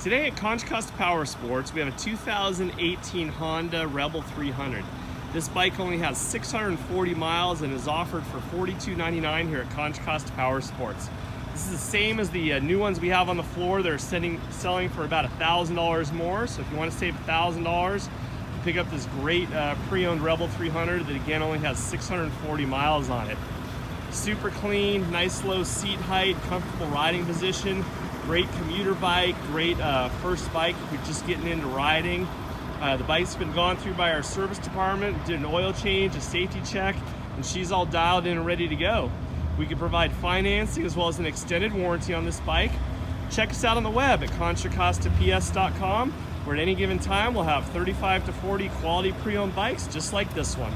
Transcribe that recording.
Today at Contra Costa Powersports, we have a 2018 Honda Rebel 300. This bike only has 640 miles and is offered for $42.99 here at Contra Costa Powersports. This is the same as the new ones we have on the floor. They're selling for about $1,000 more. So if you want to save $1,000, pick up this great pre-owned Rebel 300 that again only has 640 miles on it. Super clean, nice low seat height, comfortable riding position, great commuter bike, great first bike if you're just getting into riding. The bike's been gone through by our service department, did an oil change, a safety check, and she's all dialed in and ready to go. We can provide financing as well as an extended warranty on this bike. Check us out on the web at contracostaps.com, where at any given time we'll have 35 to 40 quality pre-owned bikes just like this one.